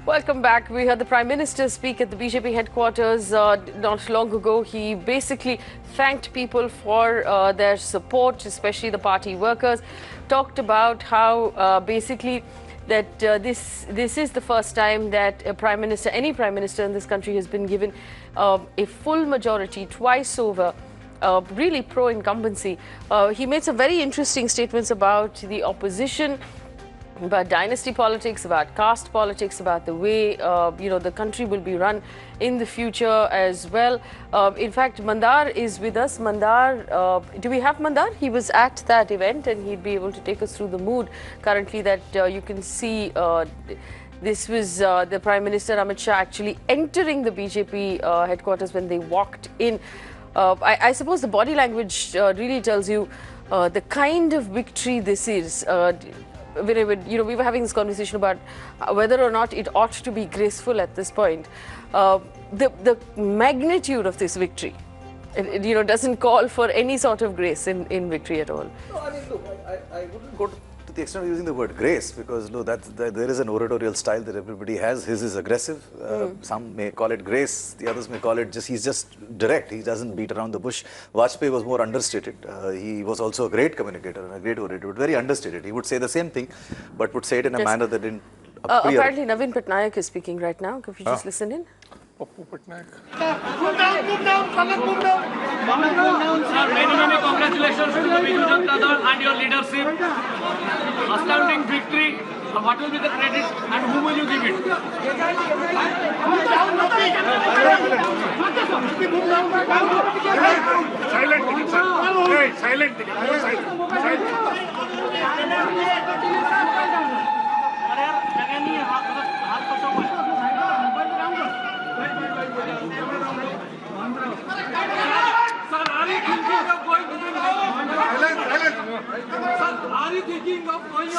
Welcome back. We heard the Prime Minister speak at the BJP headquarters not long ago. He basically thanked people for their support, especially the party workers. Talked about how basically that this is the first time that a Prime Minister, any Prime Minister in this country, has been given a full majority twice over. Really pro-incumbency. He made some very interesting statements about the opposition, about dynasty politics, about caste politics, about the way the country will be run in the future as well. In fact, Mandar is with us. Mandar, do we have Mandar? He was at that event and he'd be able to take us through the mood currently that you can see. This was the Prime Minister Amit Shah actually entering the BJP headquarters when they walked in. I suppose the body language really tells you the kind of victory this is. We were having this conversation about whether or not it ought to be graceful at this point. The magnitude of this victory, it doesn't call for any sort of grace in victory at all. No, I mean, look, I wouldn't go to the extent of using the word grace, because look, there is an oratorial style that everybody has. His is aggressive. Some may call it grace. The others may call it he's just direct. He doesn't beat around the bush. Vajpayee was more understated. He was also a great communicator and a great orator, but very understated. He would say the same thing, but would say it in a manner that didn't appear. Apparently, Naveen Patnaik is speaking right now. Could you just listen in? Move down, Sir, many, many congratulations to the Biju Janata Dal and your leadership. Astounding victory. What will be the credit and whom will you give it? silent, sir. Hey, silent.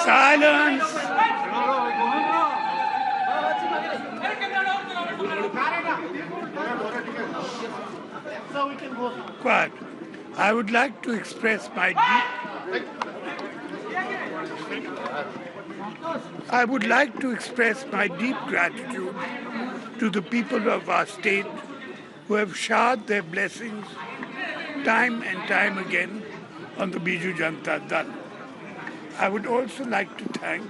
Silence! Quiet. I would like to express my deep gratitude to the people of our state who have showered their blessings time and time again on the Biju Janata Dal. I would also like to thank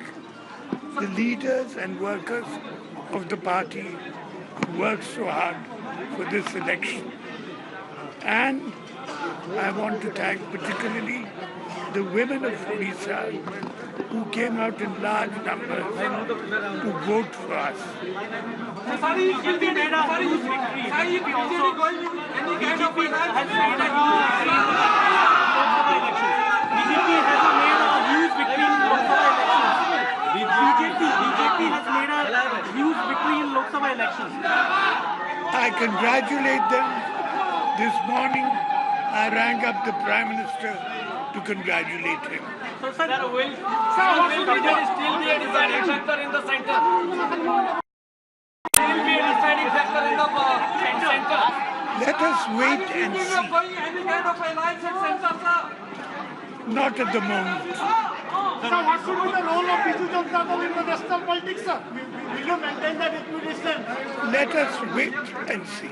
the leaders and workers of the party who worked so hard for this election. And I want to thank particularly the women of Odisha who came out in large numbers to vote for us. I congratulate them. This morning, I rang up the Prime Minister to congratulate him. So, sir, will still be a deciding factor in the center? Will be a deciding factor in the center? Let us wait and see. Any kind of alliance at center, sir? Not at the moment. Sir, what should be the role of Biju Janata Dal in the national politics, sir? Will you maintain that equidistant? Let us wait and see.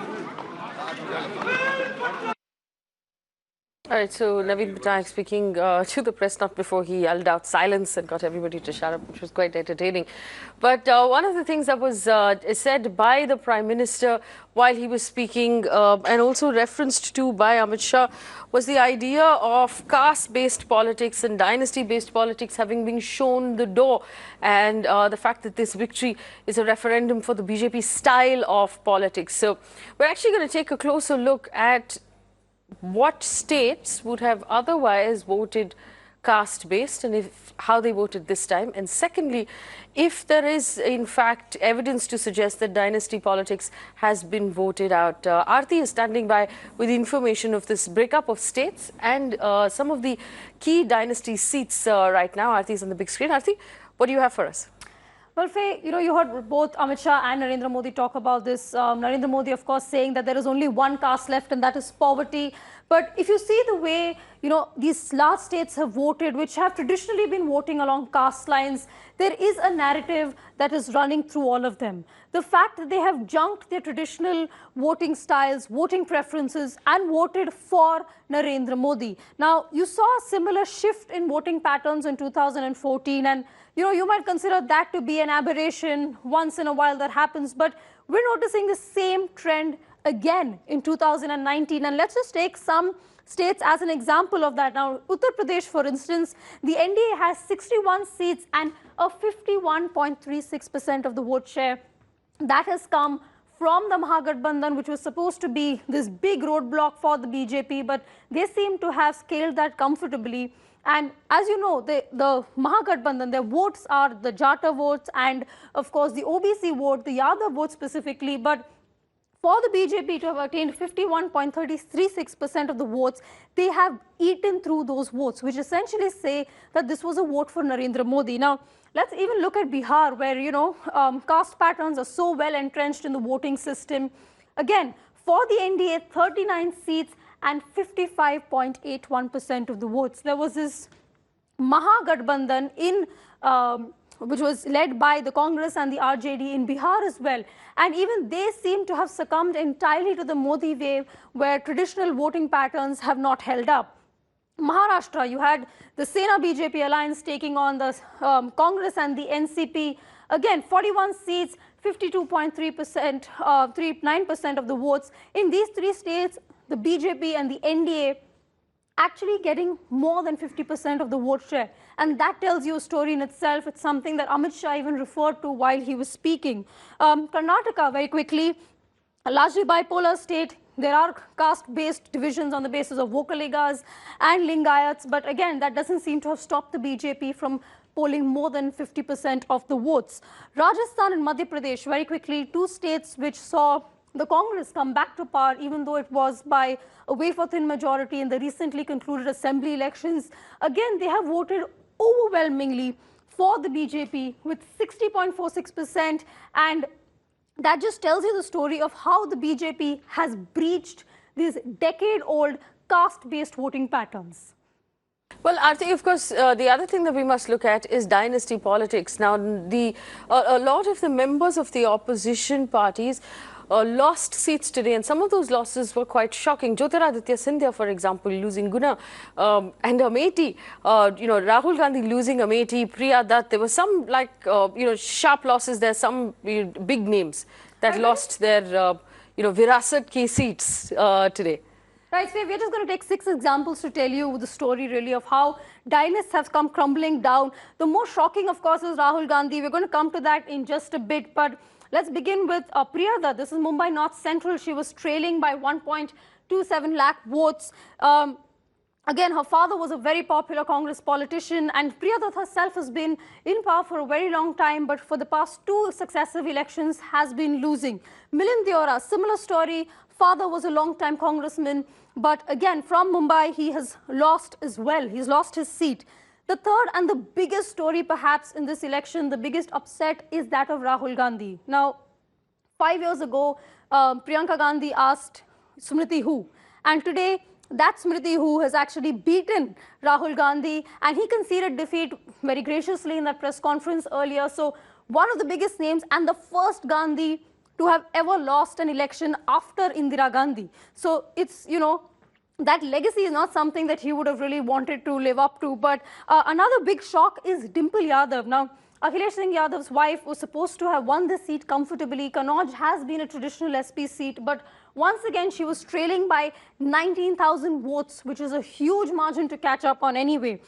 All right, so Naveen Patnaik speaking to the press not before he yelled out silence and got everybody to shut up, which was quite entertaining. But one of the things that was said by the Prime Minister while he was speaking and also referenced to by Amit Shah was the idea of caste-based politics and dynasty-based politics having been shown the door, and the fact that this victory is a referendum for the BJP style of politics. So we're actually going to take a closer look at what states would have otherwise voted caste-based and how they voted this time. And secondly, if there is in fact evidence to suggest that dynasty politics has been voted out. Aarti is standing by with information of this breakup of states and some of the key dynasty seats right now. Aarti is on the big screen. Aarti, what do you have for us? Well, Faye, you heard both Amit Shah and Narendra Modi talk about this. Narendra Modi, of course, saying that there is only one caste left, and that is poverty. But if you see the way, these large states have voted, which have traditionally been voting along caste lines, there is a narrative that is running through all of them. The fact that they have junked their traditional voting styles, voting preferences, and voted for Narendra Modi. Now, you saw a similar shift in voting patterns in 2014, and you might consider that to be an aberration. Once in a while that happens, but we're noticing the same trend again in 2019. And let's just take some states as an example of that. Now, Uttar Pradesh, for instance, the NDA has 61 seats and a 51.36% of the vote share. That has come from the Mahagathbandhan, which was supposed to be this big roadblock for the BJP, but they seem to have scaled that comfortably. And as you know, the Mahagathbandhan, their votes are the Jata votes and, of course, the OBC vote, the Yadav vote specifically. But for the BJP to have attained 51.36% of the votes, they have eaten through those votes, which essentially say that this was a vote for Narendra Modi. Now, let's even look at Bihar, where, caste patterns are so well entrenched in the voting system. Again, for the NDA, 39 seats and 55.81% of the votes. There was this Mahagathbandhan which was led by the Congress and the RJD in Bihar as well. And even they seem to have succumbed entirely to the Modi wave, where traditional voting patterns have not held up. Maharashtra, you had the Sena BJP alliance taking on the Congress and the NCP. Again, 41 seats, 52.3%, 39% of the votes. In these three states, the BJP and the NDA actually getting more than 50% of the vote share. And that tells you a story in itself. It's something that Amit Shah even referred to while he was speaking. Karnataka, very quickly, a largely bipolar state. There are caste-based divisions on the basis of Vokaligas and Lingayats, but again, that doesn't seem to have stopped the BJP from polling more than 50% of the votes. Rajasthan and Madhya Pradesh, very quickly, two states which saw the Congress come back to power, even though it was by a wafer-thin majority in the recently concluded assembly elections. Again, they have voted overwhelmingly for the BJP with 60.46%, and that just tells you the story of how the BJP has breached these decade-old caste-based voting patterns. Well, Aarti, of course, the other thing that we must look at is dynasty politics. Now, a lot of the members of the opposition parties lost seats today, and some of those losses were quite shocking. Jyotiraditya Scindia, for example, losing Guna and Amethi. Rahul Gandhi losing Amethi, Priya Dutt. There were some sharp losses there. Some big names that lost their Virasat ki seats today. Right, Faye, we're just going to take 6 examples to tell you the story really of how dynasts have come crumbling down. The most shocking, of course, is Rahul Gandhi. We're going to come to that in just a bit, but let's begin with Priya Dutt. This is Mumbai North Central. She was trailing by 1.27 lakh votes. Again, her father was a very popular Congress politician, and Priya Dutt herself has been in power for a very long time, but for the past 2 successive elections has been losing. Milind Deora, similar story. Father was a long-time congressman, but again, from Mumbai, he has lost as well. He's lost his seat. The third and the biggest story perhaps in this election, the biggest upset, is that of Rahul Gandhi. Now, 5 years ago, Priyanka Gandhi asked Smriti who, and today that Smriti who has actually beaten Rahul Gandhi, and he conceded defeat very graciously in that press conference earlier. So one of the biggest names and the first Gandhi to have ever lost an election after Indira Gandhi. So it's, that legacy is not something that he would have really wanted to live up to. But another big shock is Dimple Yadav. Now, Akhilesh Singh Yadav's wife was supposed to have won this seat comfortably. Kannauj has been a traditional SP seat, but once again, she was trailing by 19,000 votes, which is a huge margin to catch up on anyway.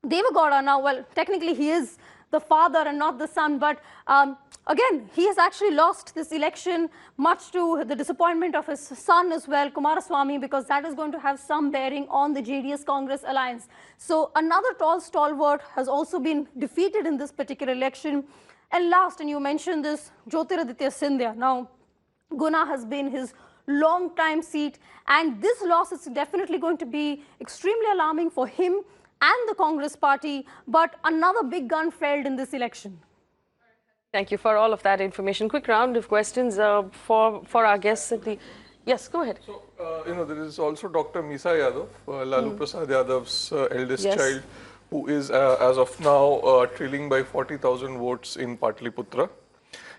Deva Gowda now, well, technically he is the father and not the son, but again, he has actually lost this election, much to the disappointment of his son as well, Kumaraswamy, because that is going to have some bearing on the JDS-Congress alliance. So another tall stalwart has also been defeated in this particular election. And last, and you mentioned this, Jyotiraditya Scindia. Now, Guna has been his long-time seat, and this loss is definitely going to be extremely alarming for him and the Congress party, but another big gun failed in this election. Thank you for all of that information. Quick round of questions for our guests at the... Yes, go ahead. So, there is also Dr. Misa Yadav, Lalu Prasad Yadav's eldest child, who is as of now trailing by 40,000 votes in Patliputra.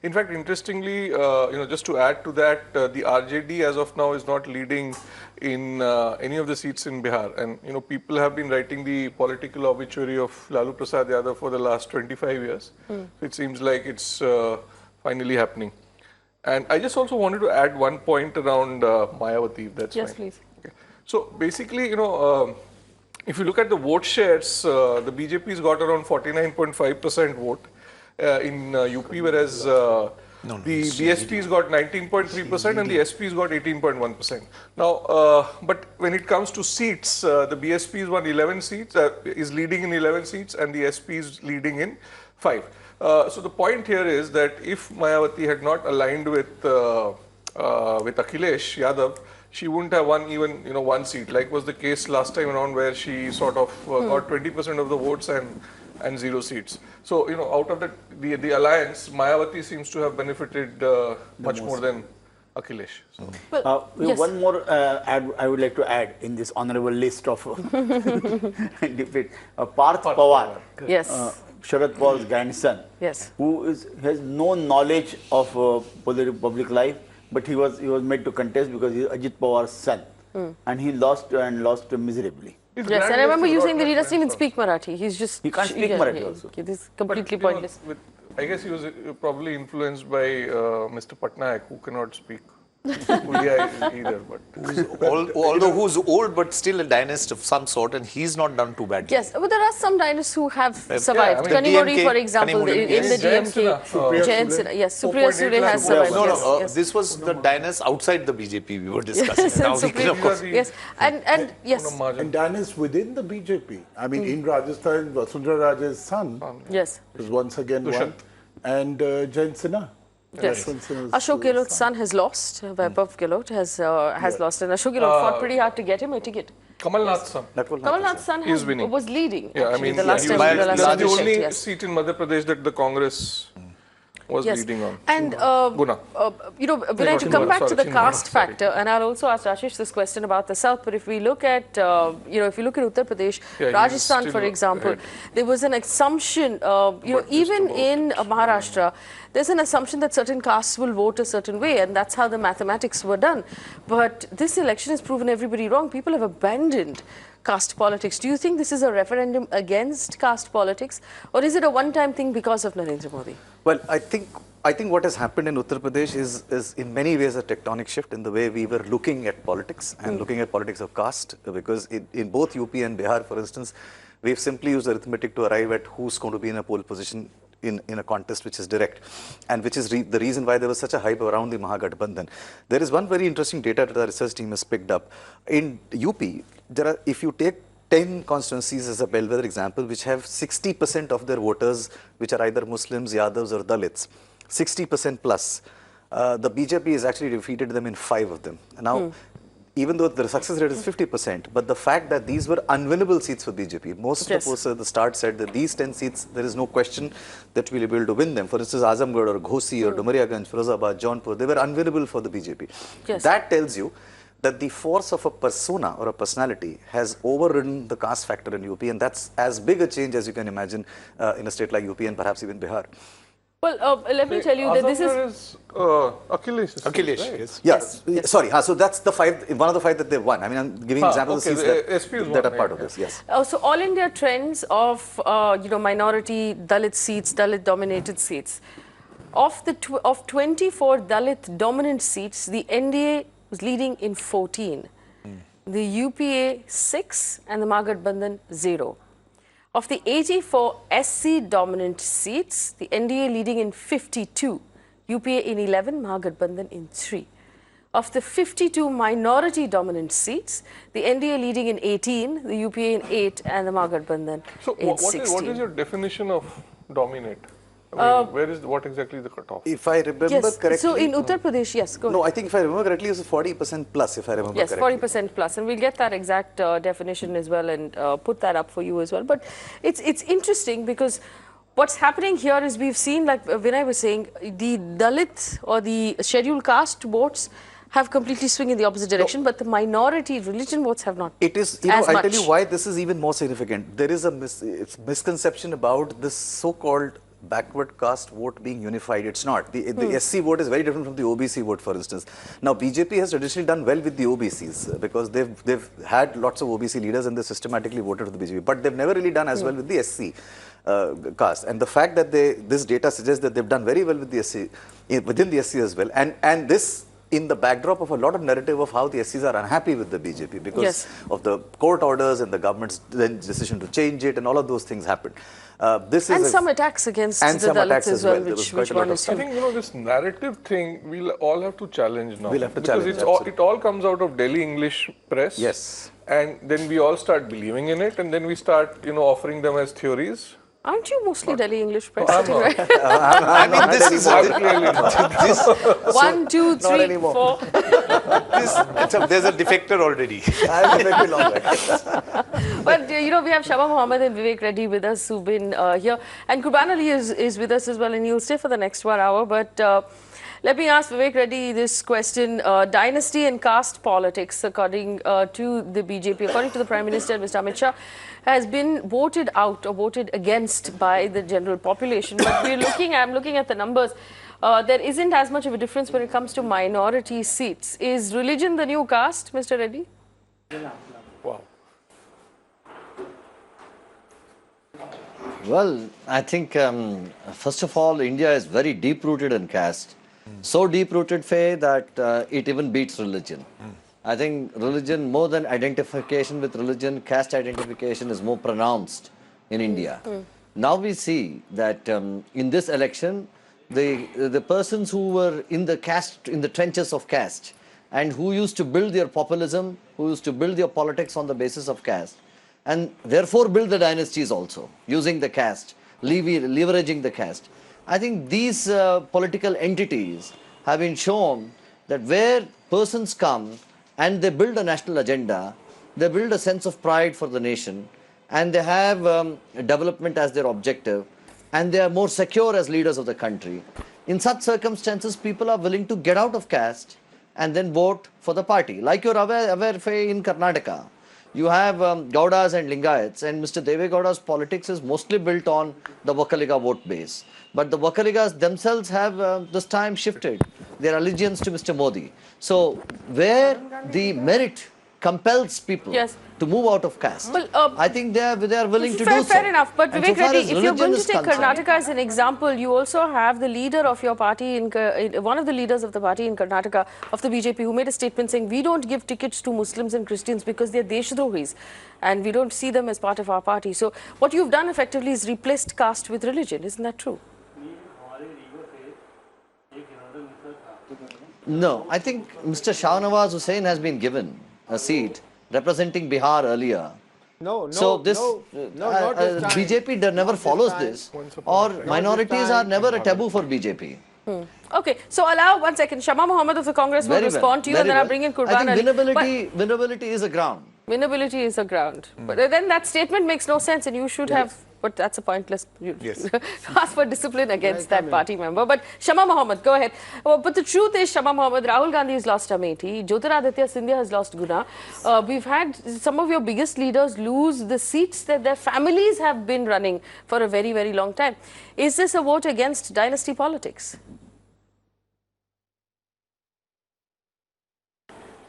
In fact, interestingly, just to add to that, the RJD as of now is not leading in any of the seats in Bihar. And, people have been writing the political obituary of Lalu Prasad Yadav for the last 25 years. So it seems like it's finally happening. And I just also wanted to add one point around Mayawati, if that's Yes, fine. please. Okay. So basically, if you look at the vote shares, the BJP's got around 49.5% vote in UP, whereas the BSP's got 19.3% and the SP's got 18.1%. Now, but when it comes to seats, the BSP's won 11 seats, is leading in 11 seats, and the SP's leading in 5. So the point here is that if Mayawati had not aligned with Akhilesh Yadav, she wouldn't have won even one seat, like was the case last time around, where she sort of got 20% of the votes and 0 seats. So out of the alliance, Mayawati seems to have benefited much more than Akhilesh. So. Well, yes. One more I would like to add in this honorable list of defeat. Parth Pawar. Yes. Sharad Pawar's grandson, Yes. who has no knowledge of public life, but he was made to contest because he is Ajit Pawar's son, and he lost miserably. His Yes, and I remember grandnephew you got saying that he doesn't even reference speak Marathi. He's just... He can't speak Marathi also. Okay, this is completely But, pointless. I guess he was probably influenced by Mr. Patnaik, who cannot speak Odia either. But Although who's old but still a dynast of some sort, and he's not done too badly. Yes, but there are some dynasts who have survived. I mean, Kanimori, DMK, for example, Kanimori, in the yes. DMK. Jain Sinha, yes, Supriya 4.8 Sule lakh has votes. survived. No, yes, yes. this was the dynast outside the BJP we were discussing. Yes, Now and we can, of course. Yes, and yes, And dynasts within the BJP. I mean, in Rajasthan, Vasundhara Raje's son yes, was once again one, and Jain Sinha. yes. Yashwant Sinha's Ashok Gehlot's son has lost. Vaibhav Gehlot has lost, and Ashok Gehlot fought pretty hard to get him a ticket. Kamal Nath's son. Kamal Nath's son He's winning. was leading. Yeah, I actually, mean, the last he time, was, the last that's time the we checked, only yes. seat in Madhya Pradesh that the Congress was Yes. leading on. And, Guna. Vinay, to come back to the caste factor, and I'll also ask Ashish this question about the South, but if we look at, if you look at Uttar Pradesh, Yeah, he's Rajasthan, still for example, ahead. there was an assumption, even in Maharashtra, there's an assumption that certain castes will vote a certain way, and that's how the mathematics were done. But this election has proven everybody wrong. People have abandoned caste politics. Do you think this is a referendum against caste politics, or is it a one-time thing because of Narendra Modi? Well, I think what has happened in Uttar Pradesh is in many ways a tectonic shift in the way we were looking at politics and looking at politics of caste, because in both UP and Bihar, for instance, we've simply used arithmetic to arrive at who's going to be in a pole position in a contest which is direct, and which is the reason why there was such a hype around the Mahagathbandhan. There is one very interesting data that our research team has picked up. In UP, if you take 10 constituencies as a bellwether example, which have 60% of their voters, which are either Muslims, Yadavs or Dalits, 60% plus, the BJP has actually defeated them in 5 of them. Now, even though the success rate is 50%, but the fact that these were unwinnable seats for BJP, most of the pollsters at the start said that these 10 seats, there is no question that we'll be able to win them. For instance, Azamgarh or Ghosi or Dumariaganj, Firozabad, Jaunpur, they were unwinnable for the BJP. Yes. That tells you that the force of a persona or a personality has overridden the caste factor in UP, and that's as big a change as you can imagine in a state like UP and perhaps even Bihar. Well, let me tell you that this is... Akhilesh. Akhilesh, right? yes. Sorry, so that's the 5, one of the 5 that they won. I mean, I'm giving examples of seats that are part of this, yes. So all India trends of, minority Dalit seats, Dalit dominated seats. Of 24 Dalit dominant seats, the NDA was leading in 14. The UPA 6 and the Mahagathbandhan 0. Of the 84 SC dominant seats, the NDA leading in 52, UPA in 11, Mahagathbandhan in 3. Of the 52 minority dominant seats, the NDA leading in 18, the UPA in 8, and the Mahagathbandhan So in what 16. is your definition of dominate? I mean, what exactly is the cutoff? If I remember Yes, correctly... so in Uttar Pradesh, yes, go ahead. No, I think if I remember correctly, it was 40% plus, if I remember Yes, correctly. 40% plus, and we'll get that exact definition as well and put that up for you as well. But it's interesting because what's happening here is we've seen, like Vinay was saying, the Dalit or the scheduled caste votes have completely swung in the opposite direction, but the minority religion votes have not. It is, you know, as I'll much. tell you why this is even more significant. There is a misconception about this so-called backward caste vote being unified. It's not. The SC vote is very different from the OBC vote, for instance. Now, BJP has traditionally done well with the OBCs because they've had lots of OBC leaders and they systematically voted for the BJP. But they've never really done as well with the SC caste. And the fact that this data suggests that they've done very well with the SC, within the SC as well. And this in the backdrop of a lot of narrative of how the SCs are unhappy with the BJP because of the court orders and the government's then decision to change it, and all of those things happened. Some attacks against the Dalits as well, which one is I think, you know, this narrative thing, we'll all have to challenge now. We'll have to because challenge, it all comes out of Delhi English press. Yes. And then we all start believing in it, and then we start, you know, offering them as theories. Aren't you mostly Delhi English press? I'm not. Right? I mean, this is Clearly not. 1, 2, 3, 4. There's a defector already. I'm defected long back. But you know, we have Shama Mohammed and Vivek Reddy with us who've been here, and Qurban Ali is with us as well, and he'll stay for the next 1 hour. But let me ask Vivek Reddy this question: dynasty and caste politics, according to the BJP, according to the Prime Minister, Mr. Amit Shah, has been voted out or voted against by the general population. But I'm looking at the numbers. There isn't as much of a difference when it comes to minority seats. Is religion the new caste, Mr. Reddy? Wow. Well, I think, first of all, India is very deep-rooted in caste. So deep-rooted, Faye, that it even beats religion. I think religion, more than identification with religion, caste identification is more pronounced in India. Now we see that in this election, the persons who were in the caste, in the trenches of caste, and who used to build their populism, who used to build their politics on the basis of caste, and therefore build the dynasties also, using the caste, leveraging the caste. I think these political entities have been shown that where persons come and they build a national agenda, they build a sense of pride for the nation, and they have development as their objective, and they are more secure as leaders of the country. In such circumstances, people are willing to get out of caste and then vote for the party. Like you're aware, Faye, in Karnataka, you have Gaudas and Lingayats, and Mr. Deve Gowda's politics is mostly built on the Vakaliga vote base. But the Vakaligas themselves have this time shifted their allegiance to Mr. Modi. So where the merit compels people to move out of caste, well, I think they are willing to do so. Fair enough. But Vivek Reddy, if you're going to take concerned, Karnataka as an example, you also have the leader of your party, one of the leaders of the party in Karnataka, of the BJP, who made a statement saying, we don't give tickets to Muslims and Christians because they're Deshdrohis and we don't see them as part of our party. So what you've done effectively is replaced caste with religion. Isn't that true? No, I think Mr. Shahnawaz Hussain has been given a seat representing Bihar earlier. So this BJP never follows this, or minorities are never a taboo for BJP. Okay, so allow 1 second. Shama Mohammed of the Congress will respond to you, and then I'll bring in Qurban Ali. I think winnability is a ground. Winnability is a ground. But then that statement makes no sense, and you should have. But that's a pointless. Ask for discipline against that party member. But Shama Mohammed, go ahead. But the truth is, Shama Mohammed, Rahul Gandhi has lost Amethi. Jyotiraditya Scindia has lost Guna. We've had some of your biggest leaders lose the seats that their families have been running for a very, very long time. Is this a vote against dynasty politics?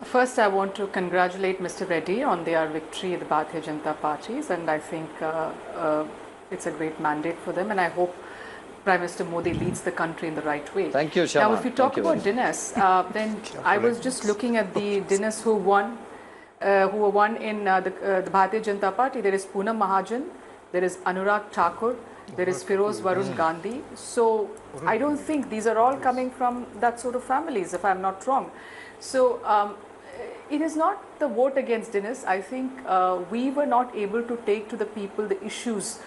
First, I want to congratulate Mr. Reddy on their victory at the Bharatiya Janata parties, and I think it's a great mandate for them, and I hope Prime Minister Modi leads the country in the right way. Thank you, Shama. Now, if you talk about dinners, then I was just looking at the dinners who won in the Bharatiya Janata Party. There is Poonam Mahajan, there is Anurag Thakur, there is Firoz Varun Gandhi. So I don't think these are all coming from that sort of families, if I'm not wrong. So it is not the vote against dinners. I think we were not able to take to the people the issues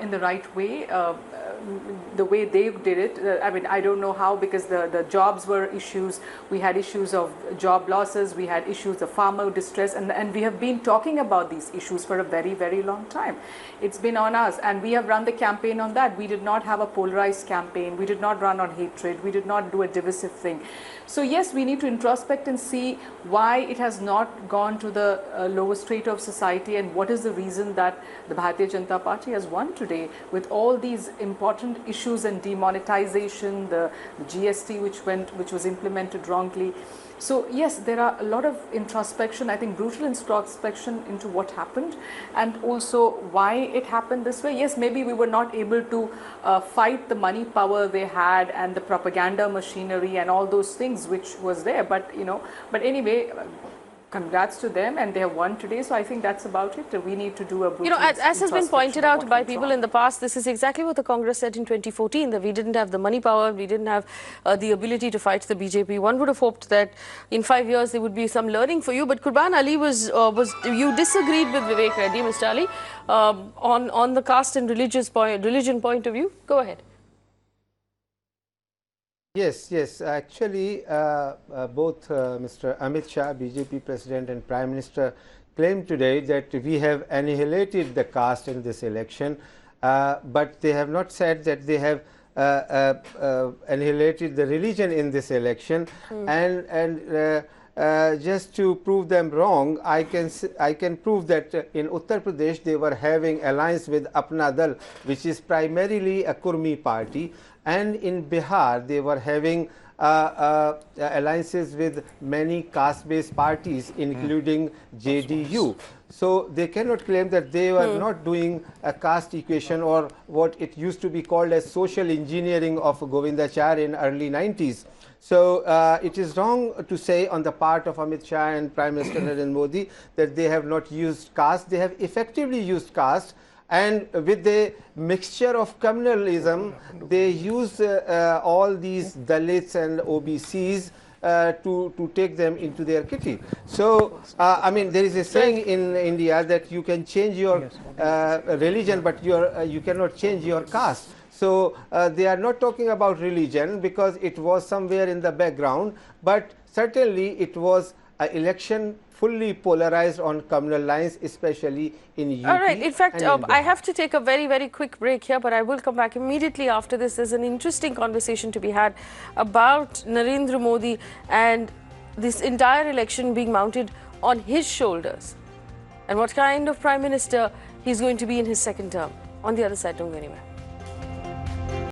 in the right way. The way they did it, I mean, I don't know how, because the jobs were issues. We had issues of job losses, we had issues of farmer distress, and we have been talking about these issues for a very, very long time. It's been on us, and we have run the campaign on that. We did not have a polarized campaign. We did not run on hatred. We did not do a divisive thing. So yes, we need to introspect and see why it has not gone to the lowest strata of society, and what is the reason that the Bharatiya Janata Party has won today with all these important issues and demonetization, the GST which was implemented wrongly. So yes, there are a lot of introspection, I think brutal introspection into what happened, and also why it happened this way. Yes, maybe we were not able to fight the money power they had and the propaganda machinery and all those things which was there, but but anyway, congrats to them, and they have won today. So I think that's about it. We need to do a brutal as has been pointed out by people in the past, this is exactly what the Congress said in 2014, that we didn't have the money power, we didn't have the ability to fight the BJP. One would have hoped that in 5 years there would be some learning for you, but Qurban Ali you disagreed with Vivek Reddy, Mr. Ali, on the caste and religion point of view. Go ahead. Yes. Actually, both Mr. Amit Shah, BJP President, and Prime Minister claimed today that we have annihilated the caste in this election, but they have not said that they have annihilated the religion in this election. And just to prove them wrong, I can prove that in Uttar Pradesh they were having alliance with Apna Dal, which is primarily a Kurmi party, and in Bihar they were having alliances with many caste-based parties, including JDU. So they cannot claim that they were not doing a caste equation, or what it used to be called as social engineering of Govindacharya in early 90s. So it is wrong to say on the part of Amit Shah and Prime Minister Narendra Modi that they have not used caste. They have effectively used caste, and with the mixture of communalism, they use all these Dalits and OBCs to take them into their kitty. So, I mean, there is a saying in India that you can change your religion, but you cannot change your caste. So, they are not talking about religion because it was somewhere in the background, but certainly it was an election fully polarized on communal lines, especially in UP. All right. In fact, I have to take a very, very quick break here, but I will come back immediately after this. There's an interesting conversation to be had about Narendra Modi and this entire election being mounted on his shoulders, and what kind of Prime Minister he's going to be in his second term. On the other side, don't go anywhere.